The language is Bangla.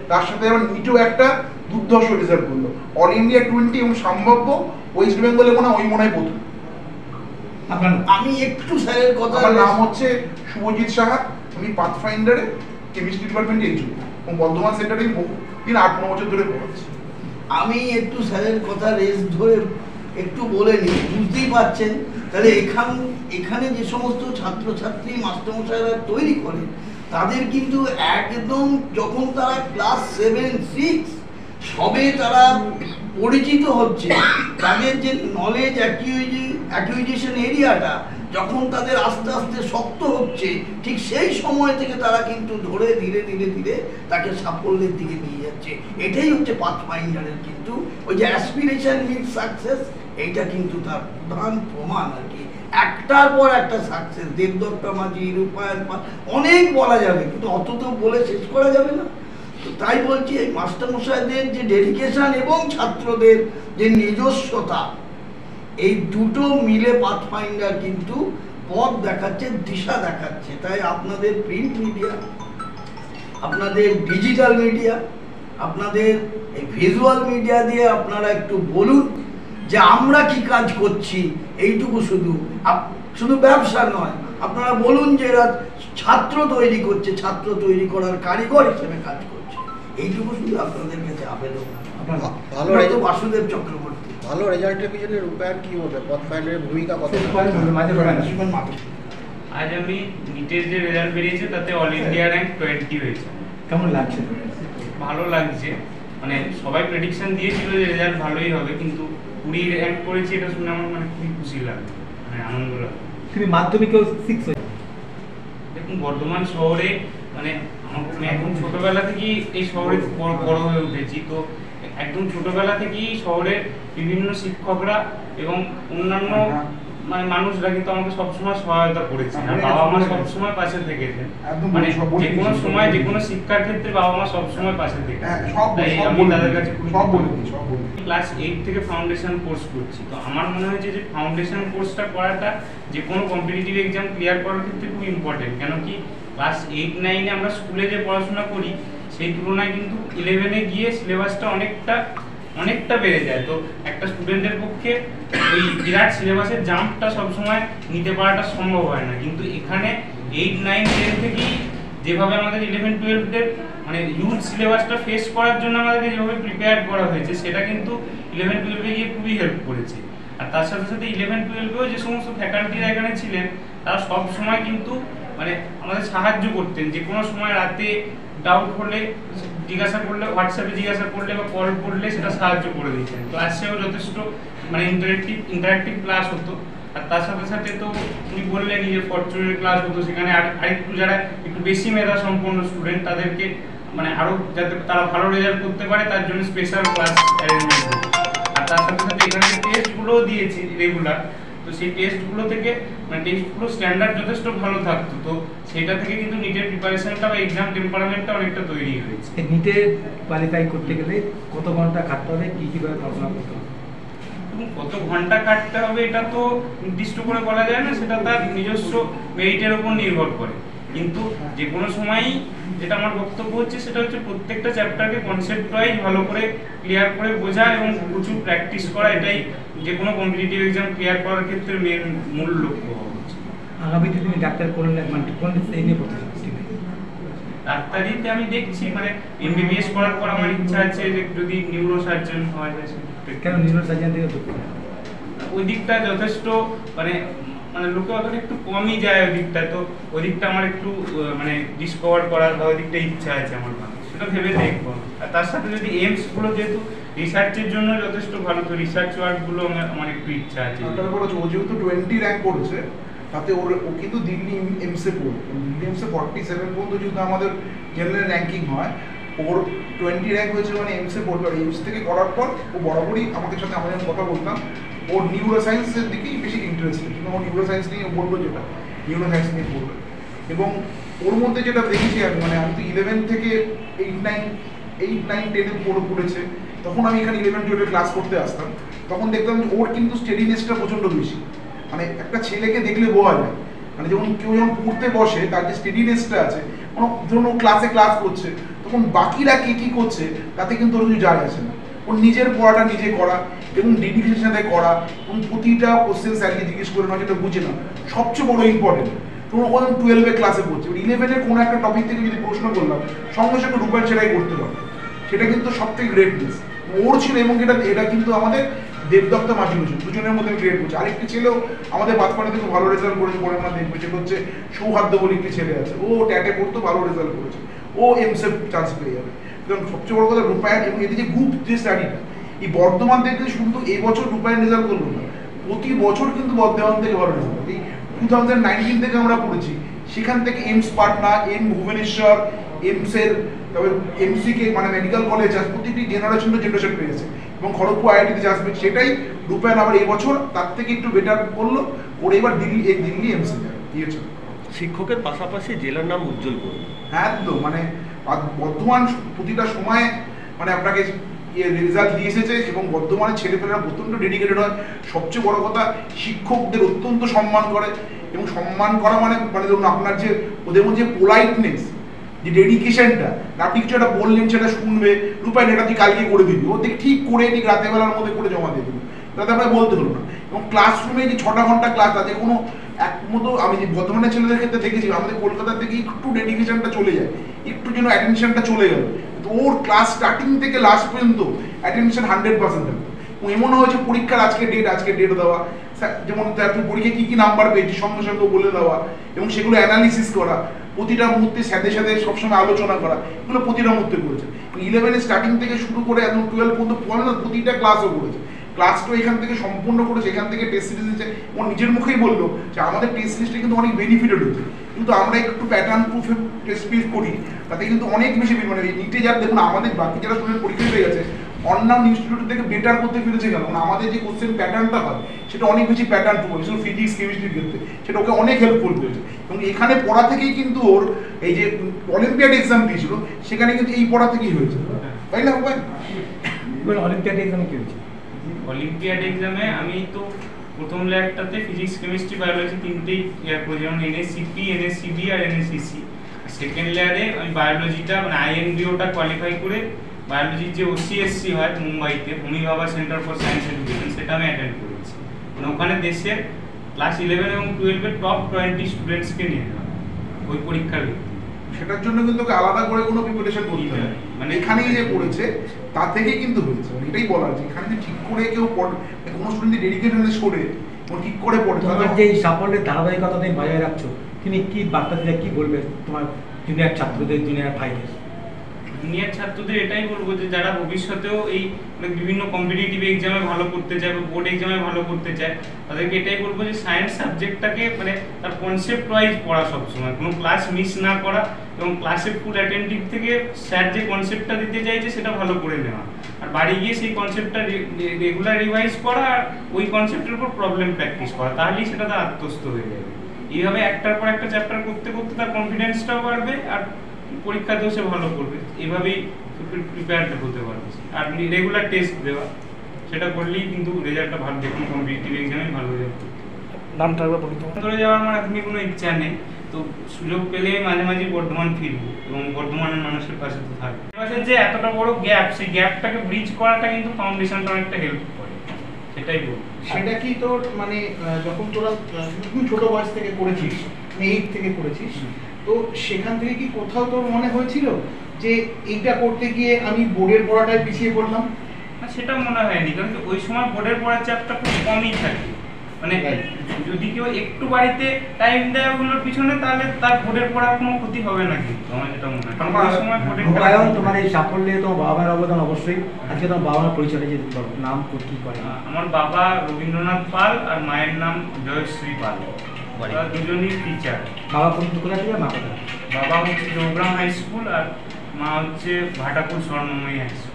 তার সাথে আবার নিটও একটা দুর্ধর্ষ রেজাল্ট করলো, অল ইন্ডিয়া 20 এবং সম্ভাব্য ওয়েস্ট বেঙ্গলে মনে হয় প্রথম। আমি একটু স্যারের কথা, আমার নাম হচ্ছে শুভজিৎ সাহা, আমি পাথফাইন্ডারে কেমিস্ট্রি ডিপার্টমেন্টে এইচও এবং বর্ধমান সেন্টারে দিন 8-9 বছর ধরে পড়াচ্ছি। আমি একটু স্যারের কথা রেস ধরে একটু বলে নিই, বুঝতেই পারছেন। তাহলে এখানে যে সমস্ত ছাত্রছাত্রী মাস্টারমশাইরা তৈরি করে তাদের কিন্তু একদম যখন তারা ক্লাস 7-6 সবে তারা পরিচিত হচ্ছে, তাদের যে নলেজ অ্যাকুইজিশন এরিয়াটা যখন তাদের আস্তে আস্তে শক্ত হচ্ছে, ঠিক সেই সময় থেকে তারা কিন্তু ধরে ধীরে ধীরে ধীরে তাকে সাফল্যের দিকে নিয়ে যাচ্ছে। এটাই হচ্ছে পাথফাইন্ডারের কিন্তু ওই যে অ্যাসপিরেশন মিট সাকসেস, এইটা কিন্তু তার প্রধান প্রমাণ আর কি। একটার পর একটা সাকসেস, দেবদত্তা মাঝি, রূপায়ণ অনেক বলা যাবে, কিন্তু অত তো বলে শেষ করা যাবে না। তো তাই বলছি, এই মাস্টারমশাইদের যে ডেডিকেশন এবং ছাত্রদের যে নিজস্বতা, এই দুটো মিলে পাথফাইন্ডার কিন্তু পথ দেখাচ্ছে, দিশা দেখাচ্ছে। তাই আপনাদের প্রিন্ট মিডিয়া, আপনাদের ডিজিটাল মিডিয়া, আপনাদের এই ভিজুয়াল মিডিয়া দিয়ে আপনারা একটু বলুন যে আমরা কি কাজ করছি। এইটুকু শুধু ব্যবসা নয়, আপনারা বলুন যে এরা ছাত্র তৈরি করছে, ছাত্র তৈরি করার কারিগর হিসেবে কাজ করছে। এইটুকু শুধু আপনাদের কাছে আবেদন। ভালো বাসুদেব চক্রবর্তী, ভালো রেজাল্টের পিছনে রূপায়ণ কি বলবে, পাথফাইন্ডারের ভূমিকা কত? আজ আমি নিটের যে রেজাল্ট বেরিয়েছে তাতে অল ইন্ডিয়া র্যাঙ্ক 20 হয়েছে। কেমন লাগছে? ভালো লাগছে, মানে সবাই প্রেডিকশন দিয়েছিল যে রেজাল্ট ভালোই হবে, কিন্তু 20 র্যাঙ্ক করেছি এটা শুনে আমার মানে খুবই খুশি লাগে, মানে আনন্দ লাগে। তুমি মাধ্যমিকেও 6 হয়েছে। দেখুন বর্ধমান শহরে মানে আমি একদম ছোটবেলা থেকেই এই শহরে বড় হয়ে উঠেছি, তো একদম ছোটবেলা থেকেই শহরের বিভিন্ন শিক্ষকরা এবং অন্যান্য মানে মানুষরা কিন্তু আমাকে সবসময় সহায়তা করেছে, আর বাবা মা সবসময় পাশে থেকেছেন। মানে যে কোনো সময় যে কোনো শিক্ষার ক্ষেত্রে বাবা মা সবসময় পাশে থেকে, তাই আমি তাদের কাছে ক্লাস 8 থেকে ফাউন্ডেশন কোর্স করছি। তো আমার মনে হয়েছে যে ফাউন্ডেশন কোর্সটা করাটা যে কোনো কম্পিটিটিভ এক্সাম ক্লিয়ার করার ক্ষেত্রে খুব ইম্পর্টেন্ট। কেন কি ক্লাস 8-9-এ আমরা স্কুলে যে পড়াশোনা করি সেই তুলনায় কিন্তু 11-এ গিয়ে সিলেবাসটা অনেকটা বেড়ে যায়। তো একটা স্টুডেন্টের পক্ষে ওই বিরাট সিলেবাসের জাম্পটা সবসময় নিতে পারাটা সম্ভব হয় না, কিন্তু এখানে 8-9-10 থেকেই যেভাবে আমাদের 11-12-এর মানে ইউথ সিলেবাসটা ফেস করার জন্য আমাদেরকে যেভাবে প্রিপেয়ার করা হয়েছে সেটা কিন্তু 11-12-এ গিয়ে খুবই হেল্প করেছে। আর তার সাথে সাথে 11-12-এও যে সমস্ত ফ্যাকাল্টিরা এখানে ছিলেন তারা সব সময় কিন্তু মানে আমাদের সাহায্য করতেন। যে কোনো সময় রাতে ডাউট হলে জিজ্ঞাসা করলে, হোয়াটসঅ্যাপে জিজ্ঞাসা করলে বা কল করলে সেটা সাহায্য করে দিতেন। ক্লাসেও যথেষ্ট মানে ইন্টারেক্টিভ ক্লাস হতো। আর তার সাথে সাথে তো উনি বললেনই যে ফরচুনের ক্লাস হতো, সেখানে আরেকটু যারা একটু বেশি মেধা সম্পন্ন স্টুডেন্ট তাদেরকে মানে আরও যাতে তারা ভালো রেজাল্ট করতে পারে তার জন্য স্পেশাল ক্লাস অ্যারেঞ্জমেন্ট হতো। আর তার সাথে সাথে এখানে টেস্টগুলোও দিয়েছি রেগুলার, তো সেই টেস্টগুলো থেকে মানে টেস্টগুলো স্ট্যান্ডার্ড যথেষ্ট ভালো থাকতো। তো সেটা থেকে কিন্তু নিটের প্রিপারেশনটা বা এক্সাম টেম্পারামেন্টটা অনেকটা তৈরি হয়েছে। নিটে কোয়ালিফাই করতে গেলে কত ঘন্টা কাটতে হবে, কীভাবে পড়াশোনা করতে হবে? কত ঘন্টা কাটতে হবে এটা তো নির্দিষ্ট করে বলা যায় না, সেটা তার নিজস্ব মেরিটের উপর নির্ভর করে। কিন্তু যে কোনো সময়ই যেটা আমার বক্তব্য হচ্ছে সেটা হচ্ছে প্রত্যেকটা চ্যাপ্টারকে কনসেপ্ট ওয়াইজ ভালো করে ক্লিয়ার করে বোঝা এবং প্রচুর প্র্যাকটিস করা, এটাই যে কোনো কম্পিটিটিভ এক্সাম ক্লিয়ার করার ক্ষেত্রে মূল লক্ষ্য হওয়া উচিত। আগামীতে তুমি ডাক্তার করলে মানে কোন এই নিয়ে পড়তে চাচ্ছি? ডাক্তারিতে আমি দেখছি মানে এমবিবিএস করার পর আমার ইচ্ছা আছে যে যদি নিউরো সার্জন হওয়া যায়। কেন নিউরো সার্জন থেকে ওই দিকটা যথেষ্ট মানে মানে লোকে অতটা একটু কমই যায় ওই দিকটা, তো ওই দিকটা আমার একটু মানে ডিসকভার করার বা ওই দিকটা ইচ্ছা আছে আমার, সেটা ভেবে দেখবো। আর তার সাথে যদি এইমসগুলো যেহেতু রিসার্চের জন্য যথেষ্ট ভালো, তো রিসার্চ ওয়ার্কগুলো আমার একটু ইচ্ছা আছে। ও যেহেতু 20 র্যাঙ্ক করছে তাতে ও কিন্তু দিল্লি এমসে পড়বে, দিল্লি এমসে 47 পর্যন্ত যেহেতু আমাদের জেনারেল র্যাঙ্কিং হয়, ওর 20 র্যাঙ্ক হয়েছে মানে এমসে পড়বে। আর এমস থেকে করার পর ও বরাবরই আমাদের সাথে আমরা যখন কথা বলতাম ওর নিউরো সায়েন্সের দিকেই বেশি ইন্টারেস্টেড, কিন্তু ও নিউরো সায়েন্স নিয়ে বললো যেটা নিউরো সায়েন্স নিয়ে পড়বে। এবং ওর মধ্যে যেটা দেখেছি আমি মানে আমি তো 11 থেকে 8-9-10-এ পড়েছে, তখন আমি এখানে 11-12 ক্লাস করতে আসতাম, তখন দেখতাম যে ওর কিন্তু স্টেডিনেসটা প্রচণ্ড বেশি। মানে একটা ছেলেকে দেখলে বোঝা যায় মানে যেমন কেউ যখন পড়তে বসে তার যে স্টেডিনেসটা আছে, কোনো ধরুন ক্লাসে ক্লাস করছে, তখন বাকিরা কে কী করছে তাতে কিন্তু ওর কিছু যায় আসে না। ওর নিজের পড়াটা নিজে করা এবং ডেডিকেশনের সাথে করা এবং প্রতিটা কোশ্চেন স্যারকে জিজ্ঞেস করে না, যেটা বুঝে না, সবচেয়ে বড় ইম্পর্টেন্ট। তোমার ওখানে 12-এ ক্লাসে পড়ছে, 11-এর কোনো একটা টপিক থেকে যদি প্রশ্ন করলাম, সঙ্গে সঙ্গে রূপায়ণ সেটাই করতে পারবে, সেটা কিন্তু সব থেকে গ্রেটনেস ওর ছিল। এবং এটা কিন্তু আমাদের দেবদত্ত মাঝিমুজন দুজনের মধ্যে ক্রিয়েট করছে। আরেকটি ছেলেও আমাদের বাদপাড়া থেকে ভালো রেজাল্ট করেছে, পরে আমরা দেখবো, সেটা হচ্ছে সৌহার্দ্য বলে একটি ছেলে আছে, ও ট্যাটে পড়তো, ভালো রেজাল্ট করেছে, ও এমসে চান্স পেয়ে যাবে। এবং সবচেয়ে বড় কথা রূপায়ণ এবং এদের যে গ্রুপ যে স্টাডিটা, এই বর্ধমান থেকে শুধু এই বছর রূপায়ণ রেজাল্ট করলো না, প্রতি বছর কিন্তু বর্ধমান থেকে ভালো রেজাল্ট। এই 2019 থেকে আমরা পড়েছি, সেখান থেকে এমস পাটনা, ভুবনেশ্বর, এমসের, তবে এমসিকে মানে মেডিকেল কলেজ আছে, প্রতিটি জেনারেশন পেয়েছে এবং খড়গপুর আইআইটিতে আসবে, সেটাই রূপায়ণ আবার এই বছর তার থেকে একটু বেটার করলো, করে এবার দিল্লি এমসে দিয়েছে। শিক্ষকের পাশাপাশি জেলার নাম উজ্জ্বল করবে। হ্যাঁ একদম, মানে বর্ধমান প্রতিটা সময় মানে আপনাকে রেজাল্ট দিয়ে এসেছে এবং বর্ধমানের ছেলেপেলেরা অত্যন্ত ডেডিকেটেড হয়। সবচেয়ে বড় কথা, শিক্ষকদের অত্যন্ত সম্মান করে এবং সম্মান করা মানে ধরুন আপনার যে ওদের মধ্যে পোলাইটনেস, যে ডেডিকেশনটা, আপনি কিছু একটা বললেন সেটা শুনবে, রূপায়ণ এটা তুই কালকে করে দিবি, ও দেখি ঠিক করে ঠিক রাতের বেলার মধ্যে করে জমা দিয়ে দিবি, তাতে আমরা বলতে হলো না। এবং ক্লাসরুমে যে 6টা ঘন্টা ক্লাস, তাতে কোনো একমতো আমি যে বর্ধমানের ছেলেদের ক্ষেত্রে দেখেছি, আমাদের কলকাতার থেকে একটু ডেডিকেশনটা চলে যায়, একটু যেন অ্যাটেনশনটা চলে গেল, তো ওর ক্লাস স্টার্টিং থেকে লাস্ট পর্যন্ত অ্যাটেনশন 100% থাকতো। এমন হয়েছে পরীক্ষার আজকে ডেট দেওয়া, যেমন তুই পরীক্ষায় কী কী নাম্বার পেয়েছি সঙ্গে সঙ্গে বলে দেওয়া এবং সেগুলো অ্যানালিসিস করা, প্রতিটা মুহূর্তে সাথে সাথে সবসময় আলোচনা করা, এগুলো প্রতিটা মুহূর্তে করেছে। 11 স্টার্টিং থেকে শুরু করে একদম 12 পর্যন্ত প্রতিটা ক্লাসও করেছে। ক্লাসটা এখান থেকে সম্পূর্ণ করেছে, এখান থেকে টেস্ট সিরিজ দিচ্ছে। ও নিজের মুখেই বললো যে আমাদের টেস্ট সিরিজটা কিন্তু অনেক বেনিফিটেড হয়েছে, কিন্তু আমরা একটু প্যাটার্ন প্রুফ টেস্ট সিরিজ করি, তাতে কিন্তু অনেক বেশি মানে নিটে যার দেখুন আমাদের বাকি যারা স্টুডেন্ট পরীক্ষা হয়ে গেছে অন্যান্য ইনস্টিটিউট থেকে বেটার করতে পেরেছে কেন, মানে আমাদের যে কোশ্চেন প্যাটার্নটা হয় সেটা অনেক বেশি প্যাটার্ন প্রুফ, বিশেষ ফিজিক্স কেমিস্ট্রির ক্ষেত্রে সেটা ওকে অনেক হেল্পফুল হয়েছে। এবং এখানে পড়া থেকেই কিন্তু ওর এই যে অলিম্পিয়াড এক্সাম দিয়েছিল সেখানে কিন্তু এই পড়া থেকেই হয়েছে, তাই না? অলিম্পিয়াড এক্সামে কি হয়েছে? অলিম্পিয়াড এক্সামে আমি তো প্রথম ল্যাবটাতে ফিজিক্স কেমিস্ট্রি বায়োলজি তিনটেই ক্লিয়ার করেছি, যেমন এনএসসিপি, এনএসসিবি আর এনএসসিসি। সেকেন্ড ল্যাবে আমি বায়োলজিটা মানে আইএনডিওটা কোয়ালিফাই করে বায়োলজির যে ওসিএসসি হয় মুম্বাইতে, হোমি ভাবা সেন্টার ফর সায়েন্স এডুকেশন, সেটা আমি অ্যাটেন্ড করেছি। মানে ওখানে দেশের ক্লাস 11 এবং 12-এর টপ 20 স্টুডেন্টসকে নিয়ে যাওয়া ওই পরীক্ষার ভিত্তিতে। সেটার জন্য কিন্তু আলাদা করে কোনো প্রিপারেশন করতে হয়, মানে এখানেই যে পড়েছে তা থেকেই কিন্তু হয়েছে। মানে এটাই বলার যে এখানে যে ঠিক করে কেউ কোনো স্টুডেন্ট ডেডিকেটেডনেস করে ও ঠিক করে পড়ে। তোমার যে এই সাফল্যের ধারাবাহিকতা তুমি বজায় রাখছো, তুমি কি বার্তা দিলে, কি বলবে তোমার জুনিয়র ছাত্রদের, জুনিয়র ভাইদের? জুনিয়র ছাত্রদের এটাই বলবো যে যারা ভবিষ্যতেও এই বিভিন্ন কম্পিটিটিভ এক্সামে ভালো করতে চায় বা বোর্ড এক্সামে ভালো করতে চায়, তাদেরকে এটাই বলবো যে সায়েন্স সাবজেক্টটাকে মানে তার কনসেপ্ট ওয়াইজ পড়া, সবসময় কোনো ক্লাস মিস না করা এবং ক্লাসে ফুল অ্যাটেন্টিভ থেকে স্যার যে কনসেপ্টটা দিতে চাইছে সেটা ভালো করে নেওয়া, আর বাড়ি গিয়ে সেই কনসেপ্টটা রেগুলার রিভাইজ করা আর ওই কনসেপ্টের উপর প্রবলেম প্র্যাকটিস করা, তাহলেই সেটা তার আত্মস্থ হয়ে যাবে। এইভাবে একটার পর একটা চ্যাপ্টার করতে করতে তার কনফিডেন্সটাও বাড়বে আর পরীক্ষাতেও সে ভালো করবে। এভাবেই প্রিপেয়ারটা হতে পারবে। আর রেগুলার টেস্ট দেওয়া, সেটা করলেই কিন্তু রেজাল্টটা ভালো, দেখুন কম্পিটিটিভ এক্সামে ভালো রেজাল্ট করতে। নামটা একবার বলি তোমার। ধরে যাওয়ার আমার এখনই কোনো ইচ্ছা নেই, তো সুযোগ পেলে মাঝে মাঝে বর্ধমান ফিরবো এবং বর্ধমানের মানুষের পাশে তো থাকবে। যে এতটা বড় গ্যাপ, সেই গ্যাপটাকে ব্রিজ করাটা কিন্তু ফাউন্ডেশনটা অনেকটা হেল্প করে, সেটাই বলবো। সেটা কি তোর মানে যখন তোরা তুমি ছোট বয়স থেকে করেছিস, 8 থেকে করেছিস, তো সেখান থেকে কি কোথাও তোর মনে হয়েছিল যে এইটা করতে গিয়ে আমি বোর্ডের পড়াটায় পিছিয়ে পড়লাম? না, সেটা মনে হয়নি, কারণ ওই সময় বোর্ডের পড়ার চাপটা খুব কমই থাকে। মানে যদি কেউ একটু বাড়িতে টাইম দেয় ওগুলোর পিছনে, তাহলে তার বোর্ডের পড়ার কোনো ক্ষতি হবে না, কিন্তু আমার যেটা মনে হয়। কারণ ওই সময় রূপায়ণ তোমার এই সাফল্যে তোমার বাবার অবদান অবশ্যই। আজকে তোমার বাবার পরিচয়টা যদি নাম কি করে? আমার বাবা রবীন্দ্রনাথ পাল আর মায়ের নাম জয়শ্রী পাল, ওরা দুজনই টিচার। বাবা কোন কোথায় থেকে, মা কোথায়? বাবা হচ্ছে চৌগ্রাম হাই স্কুল আর মা হচ্ছে ভাটাপুর স্বর্ণময়ী হাই স্কুল।